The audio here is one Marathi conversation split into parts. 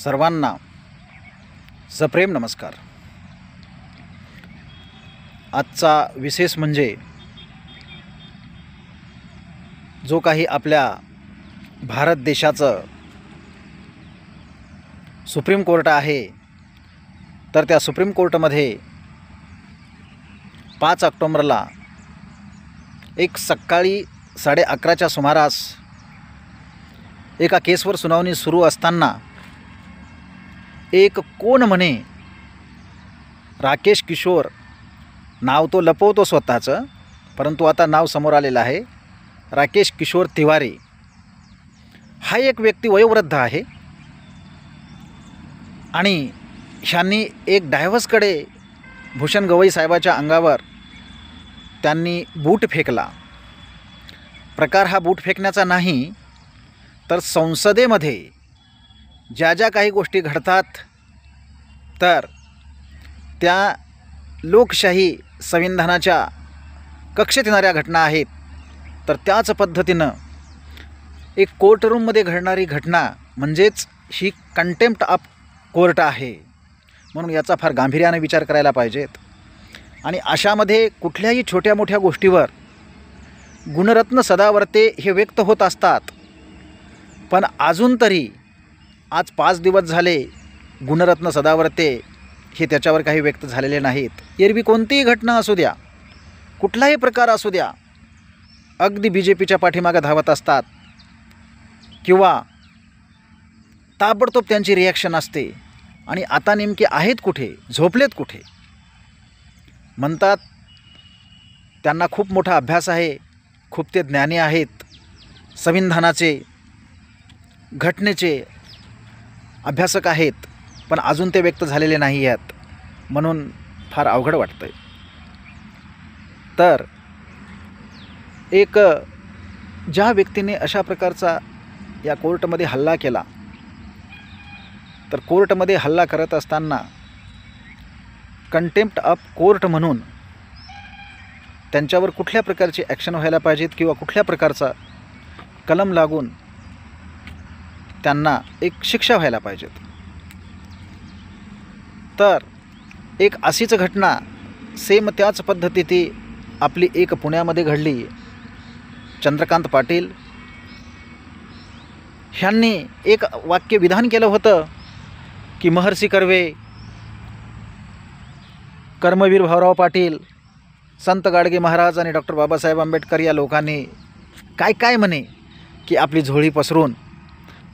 सर्वांना सप्रेम नमस्कार। आजचा विशेष म्हणजे जो काही आपल्या भारत देशाचं सुप्रीम कोर्ट आहे, तर त्या सुप्रीम कोर्टमध्ये 5 ऑक्टोबरला एक सकाळी 11:30च्या सुमारास एका केसवर सुनावणी सुरू असताना एक कोण म्हणे राकेश किशोर, नाव तो लपवतो स्वतःचं, परंतु आता नाव समोर आलेलं आहे, राकेश किशोर तिवारी हा एक व्यक्ती वयोवृद्ध आहे आणि ह्यांनी एक डायव्हर्सकडे भूषण गवई साहेबाच्या अंगावर त्यांनी बूट फेकला। प्रकार हा बूट फेकण्याचा नाही, तर संसदेमध्ये ज्या ज्या काही गोष्टी घडतात तर त्या लोकशाही संविधानाच्या कक्षेत येणाऱ्या घटना आहेत, तर त्याच पद्धतीनं एक कोर्टरूममध्ये घडणारी घटना म्हणजेच ही कंटेम्प्ट ऑफ कोर्ट आहे, म्हणून याचा फार गांभीर्याने विचार करायला पाहिजेत। आणि अशामध्ये कुठल्याही छोट्या मोठ्या गोष्टीवर गुणरत्न सदावर्ते हे व्यक्त होत असतात, पण अजून तरी आज 5 दिवस झाले गुणरत्न सदावर्ते हे त्याच्यावर काही व्यक्त झालेले नाहीत। एरवी कोणतीही घटना असू द्या, कुठलाही प्रकार असू द्या, अगदी BJPच्या पाठीमागे धावत असतात किंवा ताबडतोब त्यांची रिॲक्शन असते। आणि आता नेमके आहेत कुठे, झोपलेत कुठे? म्हणतात त्यांना खूप मोठा अभ्यास आहे, खूप ते ज्ञानी आहेत, संविधानाचे घटनेचे अभ्यासक आहेत, पण अजून ते व्यक्त झालेले नाही आहेत, म्हणून फार अवघड वाटतंय। तर एक ज्या व्यक्तीने अशा प्रकारचा या कोर्टमध्ये हल्ला केला, तर कोर्टमध्ये हल्ला करत असताना कंटेम्प्ट ऑफ कोर्ट म्हणून त्यांच्यावर कुठल्या प्रकारची ॲक्शन व्हायला पाहिजेत किंवा कुठल्या प्रकारचा कलम लागून त्यांना एक शिक्षा व्हायला पाहिजेत। तर एक अशीच घटना सेम त्याच पद्धतीची आपली एक पुण्यामध्ये घडली। चंद्रकांत पाटील ह्यांनी एक वाक्य विधान केलं होतं की महर्षी कर्वे, कर्मवीर भाऊराव पाटील, संत गाडगे महाराज आणि डॉक्टर बाबासाहेब आंबेडकर या लोकांनी काय काय म्हणे की आपली झोळी पसरून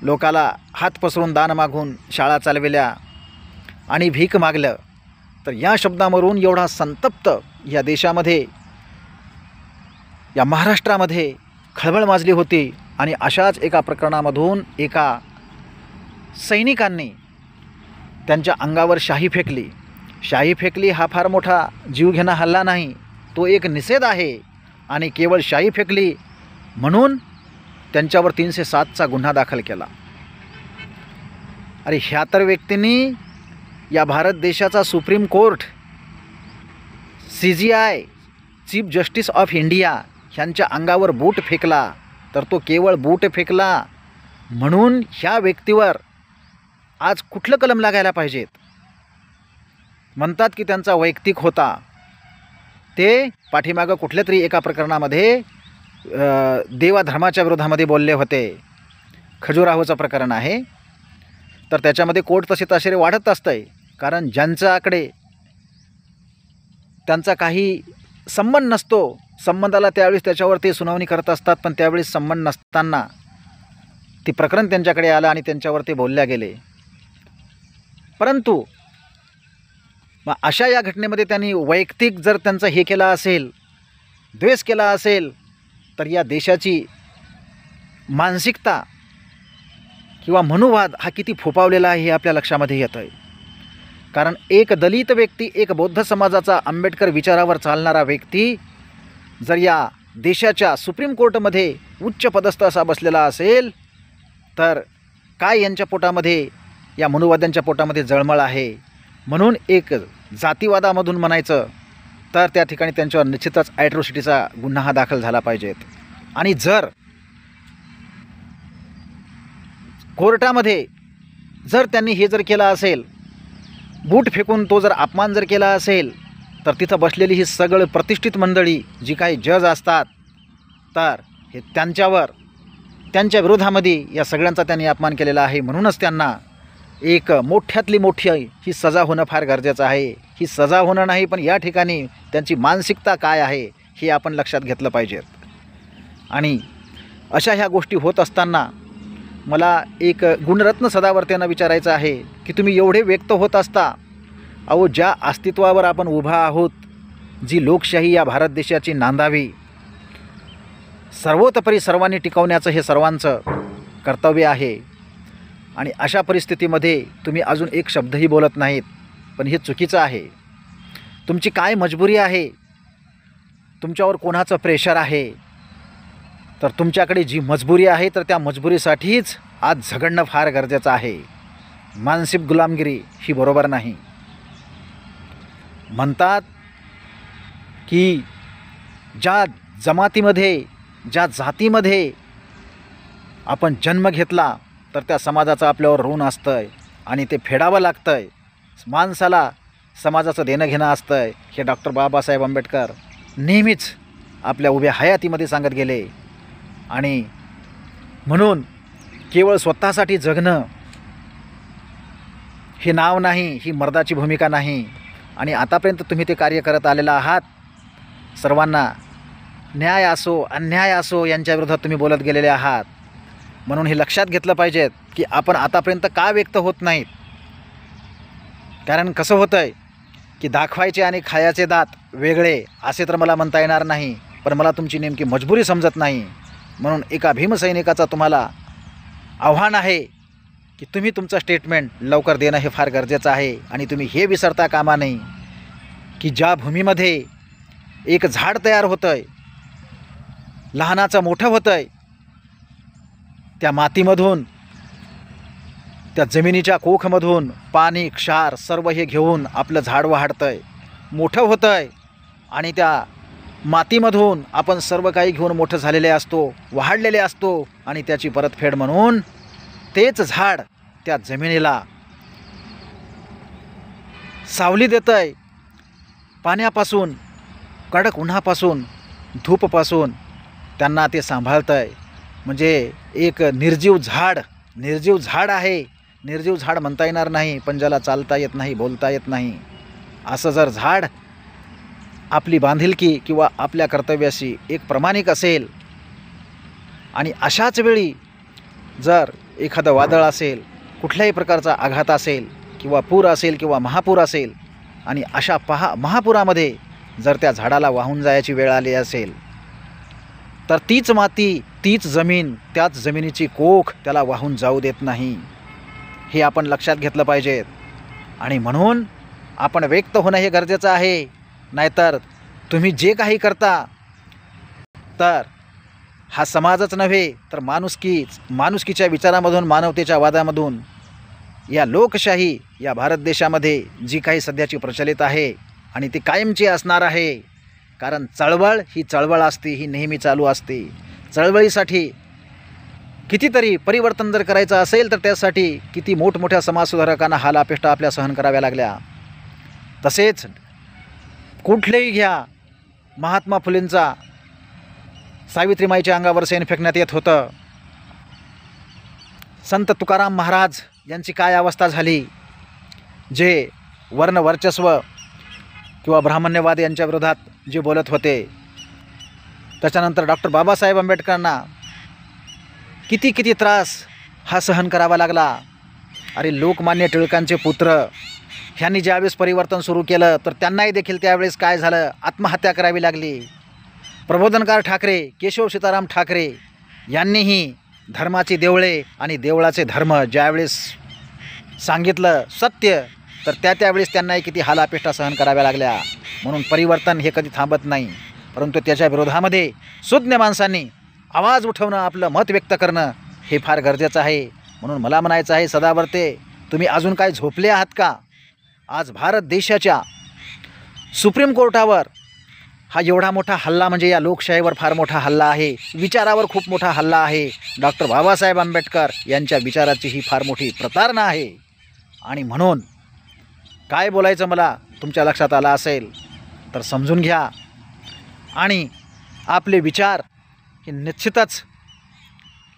लोकाला हात पसरून दान मागून शाळा चालविल्या आणि भीक मागलं। तर या शब्दावरून एवढा संतप्त या देशामध्ये, या महाराष्ट्रामध्ये खळबळ माजली होती। आणि अशाच एका प्रकरणामधून एका सैनिकांनी त्यांच्या अंगावर शाही फेकली। शाही फेकली हा फार मोठा जीवघेणा हल्ला नाही, तो एक निषेध आहे। आणि केवळ शाही फेकली म्हणून त्यांच्यावर 307चा गुन्हा दाखल केला। अरे ह्या तर व्यक्तींनी या भारत देशाचा supreme court, CJI, chief justice of India ह्यांच्या अंगावर बूट फेकला, तर तो केवळ बूट फेकला म्हणून ह्या व्यक्तीवर आज कुठलं कलम लागायला पाहिजेत? म्हणतात की त्यांचा वैयक्तिक होता, ते पाठीमागं कुठल्या तरी एका प्रकरणामध्ये देवाधर्माच्या विरोधामध्ये बोलले होते। खजुराहोचं प्रकरण आहे, तर त्याच्यामध्ये कोर्ट तसे तसे वाढत असतंय, कारण ज्यांच्याकडे त्यांचा काही संबंध नसतो, संबंधाला त्यावेळेस त्याच्यावर ते सुनावणी करत असतात, पण त्यावेळेस संबंध नसताना ती प्रकरण त्यांच्याकडे आलं आणि त्यांच्यावर ते बोलल्या गेले। परंतु मग अशा या घटनेमध्ये त्यांनी वैयक्तिक जर त्यांचं हे केला असेल, द्वेष केला असेल, तर या देशाची मानसिकता किंवा मनोवाद हा किती फोपावलेला आहे हे आपल्या लक्षामध्ये येतं आहे। कारण एक दलित व्यक्ती, एक बौद्ध समाजाचा, आंबेडकर विचारावर चालणारा व्यक्ती जर या देशाच्या सुप्रीम कोर्टमध्ये उच्च पदस्थ असा बसलेला असेल, तर काय यांच्या पोटामध्ये, या मनोवाद्यांच्या पोटामध्ये जळमळ आहे। म्हणून एक जातीवादामधून म्हणायचं तर त्या ठिकाणी त्यांच्यावर निश्चितच ॲट्रोसिटीचा गुन्हा हा दाखल झाला पाहिजेत। आणि जर कोर्टामध्ये जर त्यांनी हे जर केलं असेल, बूट फेकून तो जर अपमान जर केला असेल, तर तिथं बसलेली ही सगळं प्रतिष्ठित मंडळी जी काही जज असतात, तर हे त्यांच्यावर, त्यांच्या विरोधामध्ये या सगळ्यांचा त्यांनी अपमान केलेला आहे. म्हणूनच त्यांना एक मोठ्यातली मोठी ही सजा होणं फार गरजेचं आहे. ही सजा होणं नाही, पण या ठिकाणी त्यांची मानसिकता काय आहे हे आपण लक्षात घेतलं पाहिजेत. आणि अशा ह्या गोष्टी होत असताना मला एक गुणरत्न सदावर्तेंना विचारायचं आहे की तुम्ही एवढे व्यक्त होत असता, अहो ज्या अस्तित्वावर आपण उभा आहोत, जी लोकशाही या भारत देशाची नांदावी, सर्वतोपरी सर्वांनी टिकवण्याचं हे सर्वांचं कर्तव्य आहे. आणि अशा परिस्थितीमध्ये तुम्ही अजून एक शब्दही बोलत नाहीत, पण हे चुकीचं आहे. तुमची काय मजबुरी आहे, तुमच्यावर कोणाचं प्रेशर आहे, तर तुमच्याकडे जी मजबुरी आहे तर त्या मजबुरीसाठीच आज झगडणं फार गरजेचं आहे. मानसिक गुलामगिरी ही बरोबर नाही. म्हणतात की ज्या जमातीमध्ये, ज्या जातीमध्ये आपण जन्म घेतला तर त्या समाजाचं आपल्यावर ऋण असतं आहे आणि ते फेडावं लागतं आहे. माणसाला समाजाचं देणं घेणं असतं आहे. हे डॉक्टर बाबासाहेब आंबेडकर नेहमीच आपल्या उभ्या हयातीमध्ये सांगत गेले. आणि म्हणून केवळ स्वतःसाठी जगणं हे नाव नाही, ही मर्दाची भूमिका नाही. आणि आतापर्यंत तुम्ही ते कार्य करत आलेला आहात. सर्वांना न्याय असो अन्याय असो यांच्या विरोधात तुम्ही बोलत गेलेले आहात. म्हणून हे लक्षात घेतलं पाहिजेत की आपण आतापर्यंत का व्यक्त होत नाहीत. कारण कसं होतं आहे की दाखवायचे आणि खायचे दात वेगळे असे तर मला म्हणता येणार नाही, पण मला तुमची नेमकी मजबुरी समजत नाही. म्हणून एका भीमसैनिकाचा तुम्हाला आव्हान आहे की तुम्ही तुमचं स्टेटमेंट लवकर देणं हे फार गरजेचं आहे. आणि तुम्ही हे विसरता कामा नये की ज्या भूमीमध्ये एक झाड तयार होतं आहे, लहानाचं मोठं होतं आहे, त्या मातीमधून, त्या जमिनीच्या कोखमधून पाणी, क्षार सर्व हे घेऊन आपलं झाड वाढतं आहे, मोठं होतं आहे. आणि त्या मातीमधून आपण सर्व काही घेऊन मोठं झालेले असतो, वाढलेले असतो. आणि त्याची परतफेड म्हणून तेच झाड त्या जमिनीला सावली देतं आहे, पाण्यापासून, कडक उन्हापासून, धूपपासून त्यांना ते सांभाळतं आहे. म्हणजे एक निर्जीव झाड आहे. निर्जीव झाड म्हणता येणार नाही, पण ज्याला चालता येत नाही, बोलता येत नाही, असं जर झाड आपली बांधिलकी किंवा आपल्या कर्तव्याशी एक प्रामाणिक असेल, आणि अशाच वेळी जर एखादं वादळ असेल, कुठल्याही प्रकारचा आघात असेल, किंवा पूर असेल किंवा महापूर असेल, आणि अशा महापुरामध्ये जर त्या झाडाला वाहून जायची वेळ आली असेल, तर तीच माती, तीच जमीन, त्याच जमिनीची कोख त्याला वाहून जाऊ देत नाही. हे आपण लक्षात घेतलं पाहिजे. आणि म्हणून आपण व्यक्त होणं हे गरजेचं आहे. नाहीतर तुम्ही जे काही करता, तर हा समाजच नव्हे तर माणुसकीच्या विचारामधून, मानवतेच्या वादामधून या लोकशाही या भारत देशामध्ये जी काही सध्याची प्रचलित आहे आणि ती कायमची असणार आहे. कारण चळवळ ही चळवळ असते, ही नेहमी चालू असते. चळवळीसाठी कितीतरी परिवर्तन जर करायचं असेल तर त्यासाठी किती मोठमोठ्या समाजसुधारकांना हालापेष्टा आपल्या सहन कराव्या लागल्या. तसेच कुठलेही घ्या, महात्मा फुलेंचा सावित्रीमाईच्या अंगावर शेण फेकण्यात येत होतं. संत तुकाराम महाराज यांची काय अवस्था झाली, जे वर्णवर्चस्व किंवा ब्राह्मण्यवाद यांच्या विरोधात जे बोलत होते. त्याच्यानंतर डॉक्टर बाबासाहेब आंबेडकरांना किती त्रास हा सहन करावा लागला. अरे लोकमान्य टिळकांचे पुत्र ह्यांनी ज्यावेळेस परिवर्तन सुरू केलं तर त्यांनाही देखील त्यावेळेस काय झालं, आत्महत्या करावी लागली. प्रबोधनकार ठाकरे, केशव सीताराम ठाकरे यांनीही धर्माची देवळे आणि देवळाचे धर्म ज्यावेळेस सांगितलं सत्य, तर त्यावेळेस त्यांनाही किती हालापेष्टा सहन कराव्या लागल्या. म्हणून परिवर्तन हे कधी थांबत नाही, परंतु त्याच्या विरोधामध्ये सुज्ञ माणसांनी आवाज उठवणं, आपलं मत व्यक्त करणं हे फार गरजेचं आहे. म्हणून मला म्हणायचं आहे, सदावर्ते तुम्ही अजून काय झोपले आहात का? आज भारत देशाच्या सुप्रीम कोर्टावर हा एवढा मोठा हल्ला म्हणजे या लोकशाहीवर फार मोठा हल्ला आहे, विचारावर खूप मोठा हल्ला आहे. डॉक्टर बाबासाहेब आंबेडकर यांच्या विचाराची ही फार मोठी प्रतारणा आहे. आणि म्हणून काय बोलायचं मला तुमच्या लक्षात आलं असेल तर समजून घ्या आणि आपले विचार हे निश्चितच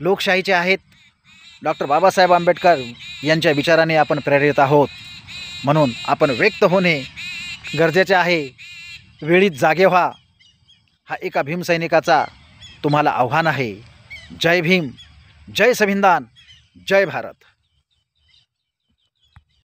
लोकशाहीचे आहेत. डॉक्टर बाबासाहेब आंबेडकर यांच्या विचाराने आपण प्रेरित आहोत, म्हणून आपण व्यक्त होणे गरजेचे आहे. वेळीच जागे व्हा, हा एका भीमसैनिकाचा तुम्हाला आव्हान आहे. जय भीम, जय संविधान, जय भारत.